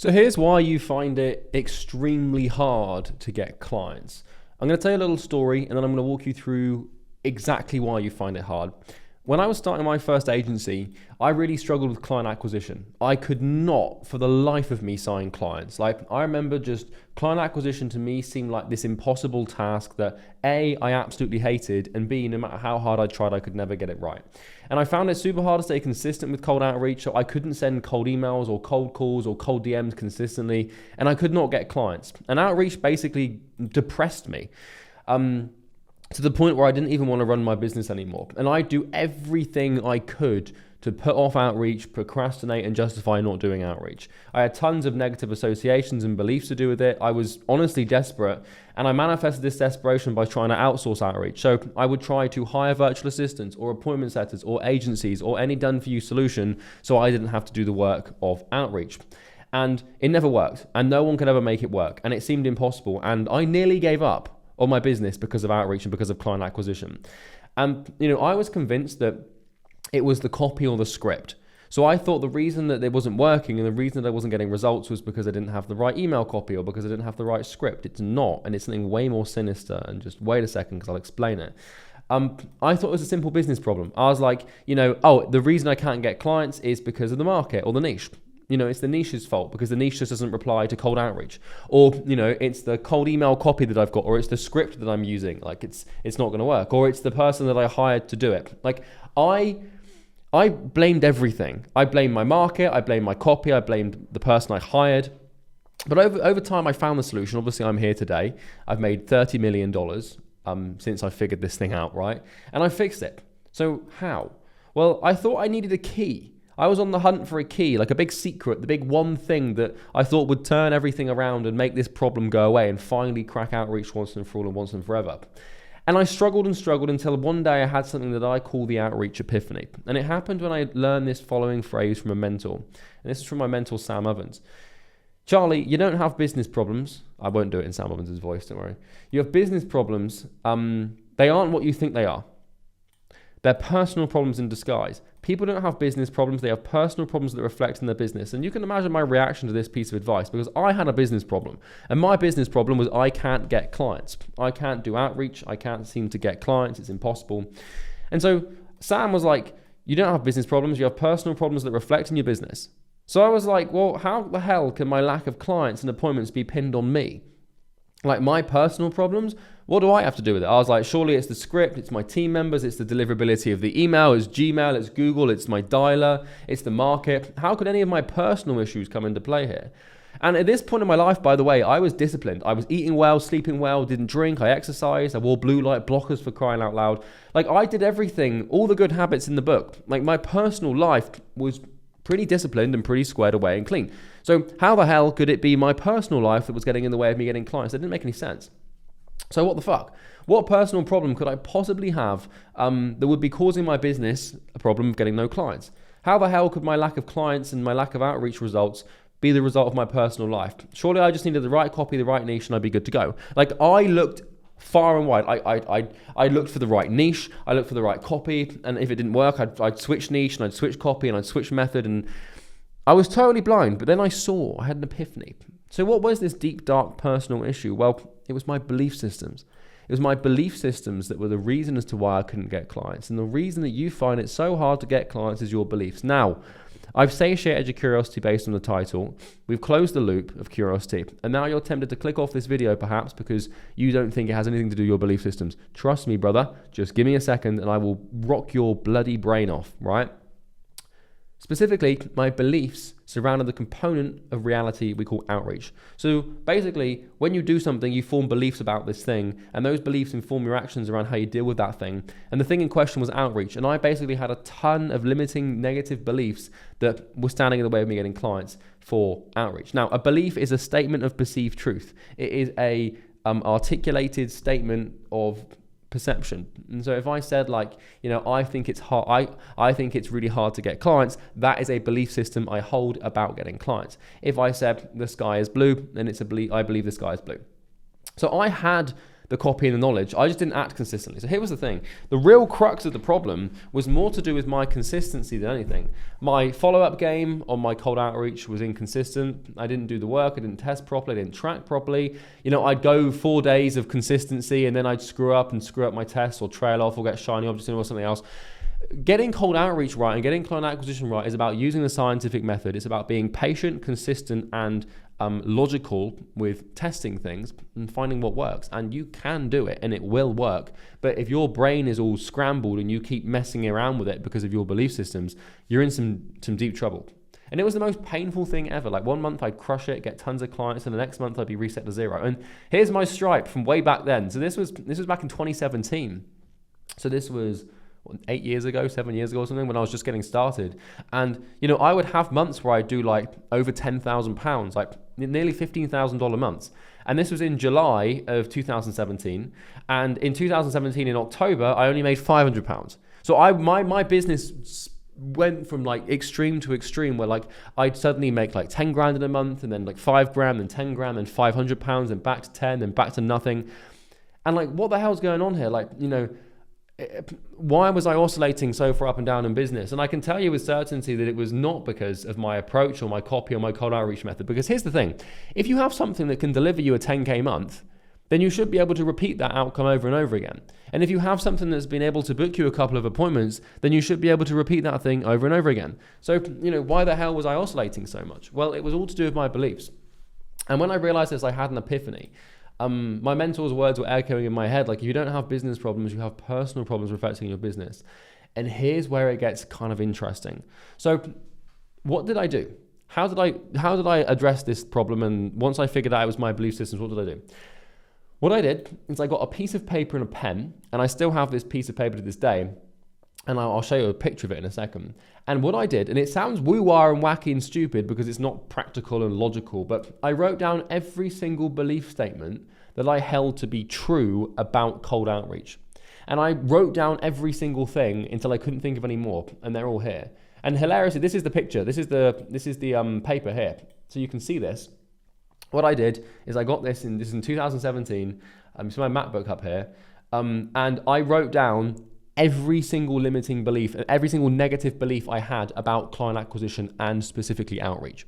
So here's why you find it extremely hard to get clients. I'm going to tell you a little story and then I'm going to walk you through exactly why you find it hard. When I was starting my first agency, I really struggled with client acquisition. I could not, for the life of me, sign clients. Like, I remember just client acquisition to me seemed like this impossible task that A, I absolutely hated, and B, no matter how hard I tried, I could never get it right. And I found it super hard to stay consistent with cold outreach, so I couldn't send cold emails or cold calls or cold DMs consistently, and I could not get clients. And outreach basically depressed me. To the point where I didn't even want to run my business anymore. And I do everything I could to put off outreach, procrastinate, and justify not doing outreach. I had tons of negative associations and beliefs to do with it. I was honestly desperate, and I manifested this desperation by trying to outsource outreach. So I would try to hire virtual assistants or appointment setters or agencies or any done-for-you solution so I didn't have to do the work of outreach. And it never worked, and no one could ever make it work, and it seemed impossible, and I nearly gave up on my business because of outreach and because of client acquisition. And, I was convinced that it was the copy or the script. So I thought the reason that it wasn't working and the reason that I wasn't getting results was because I didn't have the right email copy or because I didn't have the right script. It's not, and it's something way more sinister. And just wait a second, because I'll explain it. I thought it was a simple business problem. I was like, the reason I can't get clients is because of the market or the niche. It's the niche's fault because the niche just doesn't reply to cold outreach, or it's the cold email copy that I've got, or it's the script that I'm using. Like it's not going to work, or it's the person that I hired to do it. Like I blamed everything. I blamed my market, I blamed my copy, I blamed the person I hired. But over time, I found the solution. Obviously, I'm here today. I've made $30 million since I figured this thing out, right? And I fixed it. So how? Well, I thought I needed a key. I was on the hunt for a key, like a big secret, the big one thing that I thought would turn everything around and make this problem go away and finally crack outreach once and for all and once and forever. And I struggled and struggled until one day I had something that I call the outreach epiphany. And it happened when I learned this following phrase from a mentor. And this is from my mentor, Sam Ovens. Charlie, you don't have business problems. I won't do it in Sam Ovens' voice, don't worry. You have business problems. They aren't what you think they are. They're personal problems in disguise. People don't have business problems. They have personal problems that reflect in their business. And you can imagine my reaction to this piece of advice, because I had a business problem. And my business problem was I can't get clients. I can't do outreach. I can't seem to get clients. It's impossible. And so Sam was like, you don't have business problems. You have personal problems that reflect in your business. So I was like, well, how the hell can my lack of clients and appointments be pinned on me? Like my personal problems, what do I have to do with it? I was like, surely it's the script, it's my team members, it's the deliverability of the email, it's Gmail, it's Google, it's my dialer, it's the market. How could any of my personal issues come into play here? And at this point in my life, by the way, I was disciplined. I was eating well, sleeping well, didn't drink, I exercised, I wore blue light blockers for crying out loud. Like I did everything, all the good habits in the book. Like my personal life was pretty disciplined and pretty squared away and clean. So how the hell could it be my personal life that was getting in the way of me getting clients? That didn't make any sense. So what the fuck? What personal problem could I possibly have that would be causing my business a problem of getting no clients? How the hell could my lack of clients and my lack of outreach results be the result of my personal life? Surely I just needed the right copy, the right niche, and I'd be good to go. Like I looked far and wide. I looked for the right niche, I looked for the right copy, and if it didn't work, I'd switch niche and I'd switch copy and I'd switch method, and I was totally blind. But then I had an epiphany. So what was this deep, dark personal issue? Well, it was my belief systems. It was my belief systems that were the reason as to why I couldn't get clients. And the reason that you find it so hard to get clients is your beliefs. Now, I've satiated your curiosity based on the title. We've closed the loop of curiosity. And now you're tempted to click off this video perhaps because you don't think it has anything to do with your belief systems. Trust me, brother. Just give me a second and I will rock your bloody brain off, right? Specifically, my beliefs surrounded the component of reality we call outreach. So basically, when you do something, you form beliefs about this thing, and those beliefs inform your actions around how you deal with that thing. And the thing in question was outreach. And I basically had a ton of limiting negative beliefs that were standing in the way of me getting clients for outreach. Now, a belief is a statement of perceived truth. It is a articulated statement of perception. And so if I said I think it's hard, I think it's really hard to get clients, that is a belief system I hold about getting clients. If I said the sky is blue, then it's a belief, I believe the sky is blue. So I had the copy and the knowledge. I just didn't act consistently. So here was the thing. The real crux of the problem was more to do with my consistency than anything. My follow-up game on my cold outreach was inconsistent. I didn't do the work. I didn't test properly. I didn't track properly. I'd go 4 days of consistency and then I'd screw up my tests or trail off or get shiny objects or something else. Getting cold outreach right and getting client acquisition right is about using the scientific method. It's about being patient, consistent, and logical with testing things and finding what works. And you can do it and it will work. But if your brain is all scrambled and you keep messing around with it because of your belief systems, you're in some deep trouble. And it was the most painful thing ever. Like 1 month I'd crush it, get tons of clients, and the next month I'd be reset to zero. And here's my stripe from way back then. So this was back in 2017. So this was 8 years ago, 7 years ago or something, when I was just getting started. And, I would have months where I'd do like over £10,000, like nearly $15,000 months. And this was in July of 2017. And in 2017, in October, I only made £500. So my business went from like extreme to extreme, where like I'd suddenly make like 10 grand in a month, and then like 5 grand, then 10 grand, then £500, and back to 10, then back to nothing. And like, what the hell's going on here? Like, why was I oscillating so far up and down in business? And I can tell you with certainty that it was not because of my approach or my copy or my cold outreach method. Because here's the thing, if you have something that can deliver you a 10K month, then you should be able to repeat that outcome over and over again. And if you have something that's been able to book you a couple of appointments, then you should be able to repeat that thing over and over again. So, why the hell was I oscillating so much? Well, it was all to do with my beliefs. And when I realized this, I had an epiphany. My mentor's words were echoing in my head, like, if you don't have business problems, you have personal problems affecting your business. And here's where it gets kind of interesting. So what did I do? How did I address this problem? And once I figured out it was my belief systems, what did I do? What I did is I got a piece of paper and a pen, and I still have this piece of paper to this day, and I'll show you a picture of it in a second. And what I did, and it sounds woo-wah and wacky and stupid because it's not practical and logical, but I wrote down every single belief statement that I held to be true about cold outreach. And I wrote down every single thing until I couldn't think of any more, and they're all here. And hilariously, this is the picture. This is the paper here. So you can see this. What I did is I got this in 2017. It's my MacBook up here. And I wrote down every single limiting belief, every single negative belief I had about client acquisition and specifically outreach.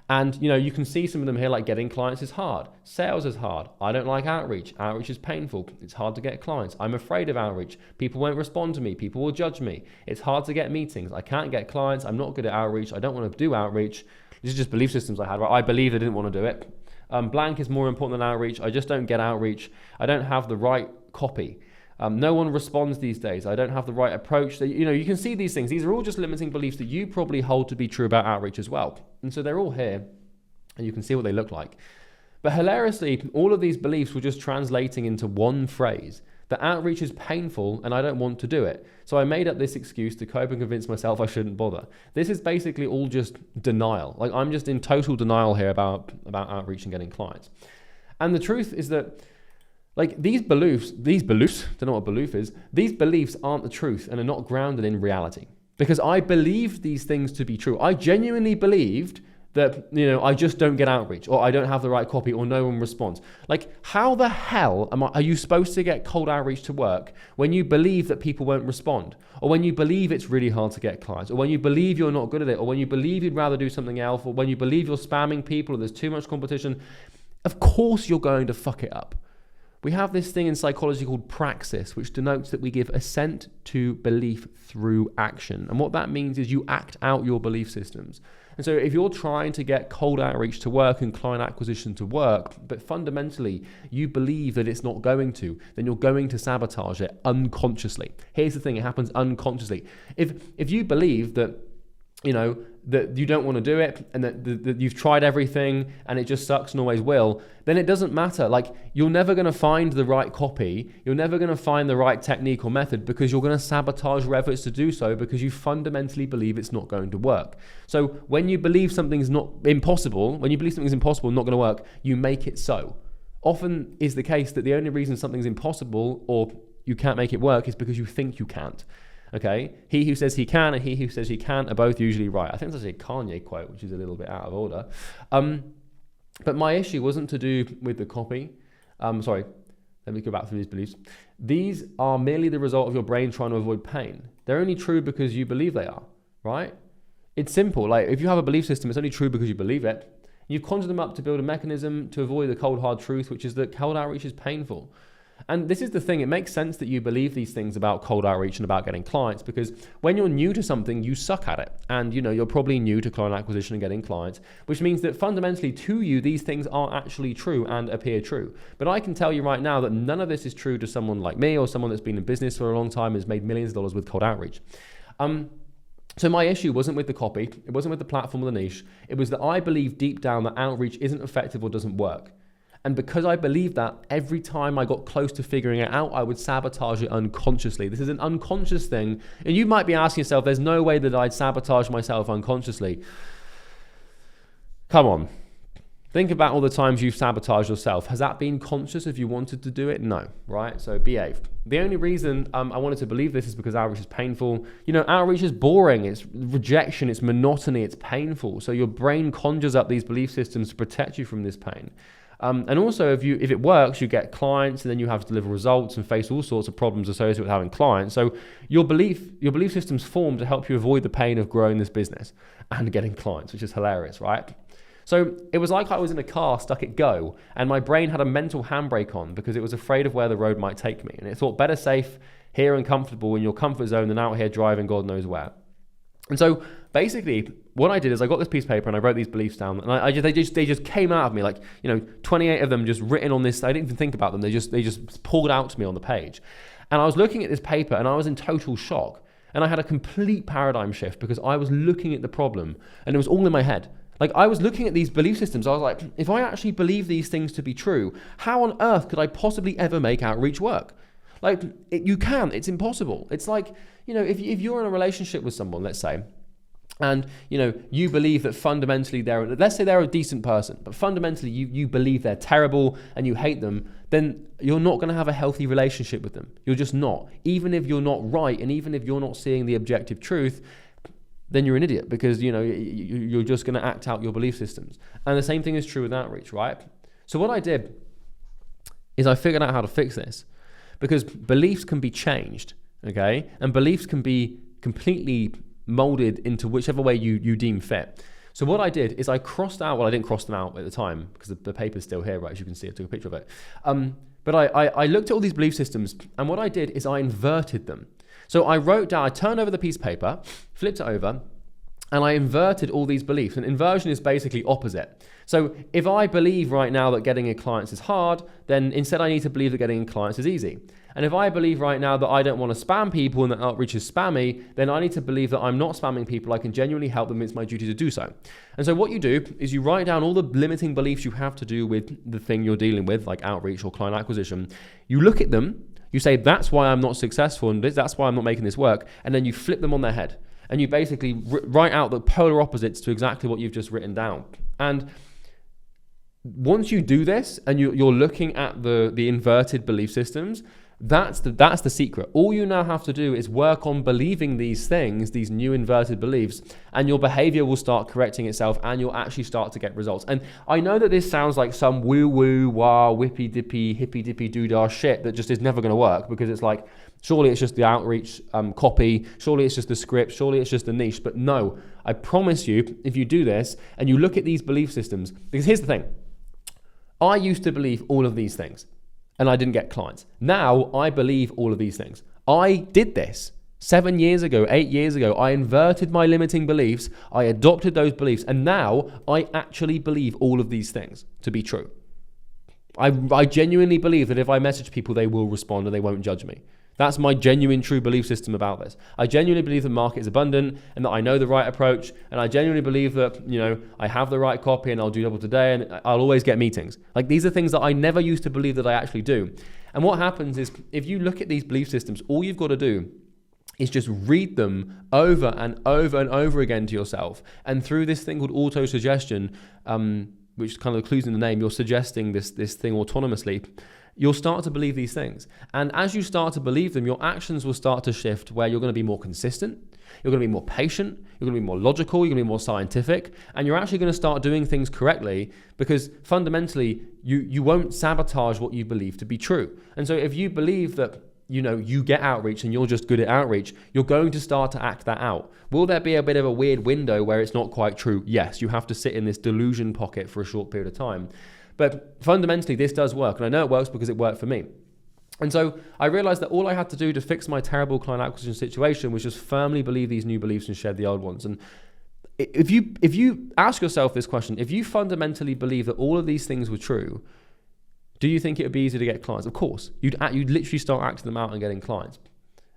And you can see some of them here, like getting clients is hard, sales is hard, I don't like outreach is painful, it's hard to get clients, I'm afraid of outreach, people won't respond to me, people will judge me, it's hard to get meetings, I can't get clients, I'm not good at outreach, I don't want to do outreach. These are just belief systems I had, right? I believed I didn't want to do it. Blank is more important than outreach, I just don't get outreach, I don't have the right copy. No one responds these days. I don't have the right approach. You can see these things. These are all just limiting beliefs that you probably hold to be true about outreach as well. And so they're all here, and you can see what they look like. But hilariously, all of these beliefs were just translating into one phrase, that outreach is painful and I don't want to do it. So I made up this excuse to cope and convince myself I shouldn't bother. This is basically all just denial. Like, I'm just in total denial here about outreach and getting clients. And the truth is that, like, these beliefs, don't know what a belief is, these beliefs aren't the truth and are not grounded in reality. Because I believed these things to be true. I genuinely believed that, I just don't get outreach, or I don't have the right copy, or no one responds. Like, how the hell are you supposed to get cold outreach to work when you believe that people won't respond? Or when you believe it's really hard to get clients? Or when you believe you're not good at it? Or when you believe you'd rather do something else? Or when you believe you're spamming people, or there's too much competition? Of course you're going to fuck it up. We have this thing in psychology called praxis, which denotes that we give assent to belief through action. And what that means is you act out your belief systems. And so if you're trying to get cold outreach to work and client acquisition to work, but fundamentally you believe that it's not going to, then you're going to sabotage it unconsciously. Here's the thing, it happens unconsciously. If you believe that, that you don't want to do it and that you've tried everything and it just sucks and always will, then it doesn't matter. Like, you're never going to find the right copy. You're never going to find the right technique or method because you're going to sabotage your efforts to do so because you fundamentally believe it's not going to work. So when you believe something's not impossible, when you believe something's impossible and not going to work, you make it so. Often is the case that the only reason something's impossible or you can't make it work is because you think you can't. Okay, he who says he can and he who says he can't are both usually right. I think that's a Kanye quote, which is a little bit out of order. But my issue wasn't to do with the copy. let me go back through these beliefs. These are merely the result of your brain trying to avoid pain. They're only true because you believe they are, right? It's simple. Like if you have a belief system, it's only true because you believe it. You've conjured them up to build a mechanism to avoid the cold, hard truth, which is that cold outreach is painful. And this is the thing, it makes sense that you believe these things about cold outreach and about getting clients, because when you're new to something, you suck at it. And you're probably new to client acquisition and getting clients, which means that fundamentally to you, these things aren't actually true and appear true. But I can tell you right now that none of this is true to someone like me or someone that's been in business for a long time and has made millions of dollars with cold outreach. So my issue wasn't with the copy, it wasn't with the platform or the niche, it was that I believe deep down that outreach isn't effective or doesn't work. And because I believed that, every time I got close to figuring it out, I would sabotage it unconsciously. This is an unconscious thing. And you might be asking yourself, there's no way that I'd sabotage myself unconsciously. Come on. Think about all the times you've sabotaged yourself. Has that been conscious if you wanted to do it? No, right? So behave. The only reason I wanted to believe this is because outreach is painful. Outreach is boring. It's rejection. It's monotony. It's painful. So your brain conjures up these belief systems to protect you from this pain. And also, if it works, you get clients, and then you have to deliver results and face all sorts of problems associated with having clients. So your belief system's formed to help you avoid the pain of growing this business and getting clients, which is hilarious, right? So it was like I was in a car stuck at go, and my brain had a mental handbrake on because it was afraid of where the road might take me. And it thought, better safe here and comfortable in your comfort zone than out here driving God knows where. And so basically what I did is I got this piece of paper and I wrote these beliefs down, and they just came out of me, like 28 of them just written on this. I didn't even think about them. They just poured out to me on the page. And I was looking at this paper and I was in total shock. And I had a complete paradigm shift because I was looking at the problem and it was all in my head. Like I was looking at these belief systems. I was like, if I actually believe these things to be true, how on earth could I possibly ever make outreach work? Like it's impossible. It's like, if you're in a relationship with someone, let's say, and you believe that fundamentally let's say they're a decent person, but fundamentally you believe they're terrible and you hate them, then you're not going to have a healthy relationship with them. You're just not. Even if you're not right, and even if you're not seeing the objective truth, then you're an idiot, because you're just going to act out your belief systems. And the same thing is true with outreach, right? So what I did is I figured out how to fix this, because beliefs can be changed, okay? And beliefs can be completely molded into whichever way you deem fit. So what I did is I crossed out, I didn't cross them out at the time because the paper's still here, right? As you can see, I took a picture of it. But I looked at all these belief systems, and what I did is I inverted them. So I wrote down, I turned over the piece of paper, flipped it over, and I inverted all these beliefs. And inversion is basically opposite. So if I believe right now that getting in clients is hard, then instead I need to believe that getting in clients is easy. And if I believe right now that I don't want to spam people and that outreach is spammy, then I need to believe that I'm not spamming people. I can genuinely help them. It's my duty to do so. And so what you do is you write down all the limiting beliefs you have to do with the thing you're dealing with, like outreach or client acquisition. You look at them, you say, that's why I'm not successful and that's why I'm not making this work. And then you flip them on their head. And you basically write out the polar opposites to exactly what you've just written down. And once you do this and you're looking at the inverted belief systems, that's the secret. All you now have to do is work on believing these things, these new inverted beliefs, and your behavior will start correcting itself and you'll actually start to get results. And I know that this sounds like some woo-woo, wah, whippy-dippy, hippy-dippy doodah shit that just is never going to work, because it's like, surely it's just the outreach copy, surely it's just the script, surely it's just the niche. But no, I promise you, if you do this and you look at these belief systems, because here's the thing, I used to believe all of these things and I didn't get clients. Now I believe all of these things. I did this 7 years ago, 8 years ago. I inverted my limiting beliefs. I adopted those beliefs. And now I actually believe all of these things to be true. I genuinely believe that if I message people, they will respond and they won't judge me. That's my genuine true belief system about this. I genuinely believe the market is abundant and that I know the right approach. And I genuinely believe that, I have the right copy and I'll do double today and I'll always get meetings. Like, these are things that I never used to believe that I actually do. And what happens is, if you look at these belief systems, all you've got to do is just read them over and over and over again to yourself. And through this thing called auto-suggestion, which kind of clues in the name, you're suggesting this thing autonomously, you'll start to believe these things. And as you start to believe them, your actions will start to shift, where you're going to be more consistent. You're going to be more patient, you're going to be more logical, you're going to be more scientific, and you're actually going to start doing things correctly because fundamentally you won't sabotage what you believe to be true. And so if you believe that you get outreach and you're just good at outreach, you're going to start to act that out. Will there be a bit of a weird window where it's not quite true? Yes, you have to sit in this delusion pocket for a short period of time. But fundamentally, this does work. And I know it works because it worked for me. And so I realized that all I had to do to fix my terrible client acquisition situation was just firmly believe these new beliefs and shed the old ones. And if you ask yourself this question, if you fundamentally believe that all of these things were true, do you think it would be easy to get clients? Of course. You'd literally start acting them out and getting clients.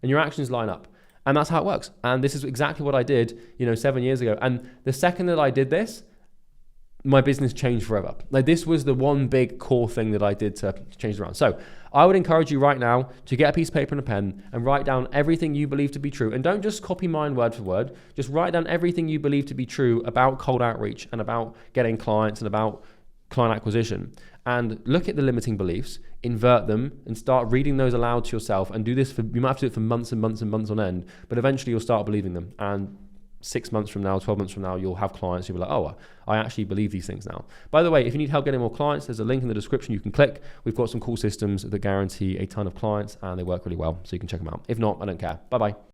And your actions line up. And that's how it works. And this is exactly what I did, 7 years ago. And the second that I did this, my business changed forever. Like, this was the one big core thing that I did to change it around. So I would encourage you right now to get a piece of paper and a pen and write down everything you believe to be true. And don't just copy mine word for word. Just write down everything you believe to be true about cold outreach and about getting clients and about client acquisition. And look at the limiting beliefs, invert them, and start reading those aloud to yourself. And do this you might have to do it for months and months and months on end, but eventually you'll start believing them. And 6 months from now, 12 months from now, you'll have clients. You'll be like, oh, I actually believe these things now. By the way, if you need help getting more clients, there's a link in the description you can click. We've got some cool systems that guarantee a ton of clients and they work really well. So you can check them out. If not, I don't care. Bye-bye.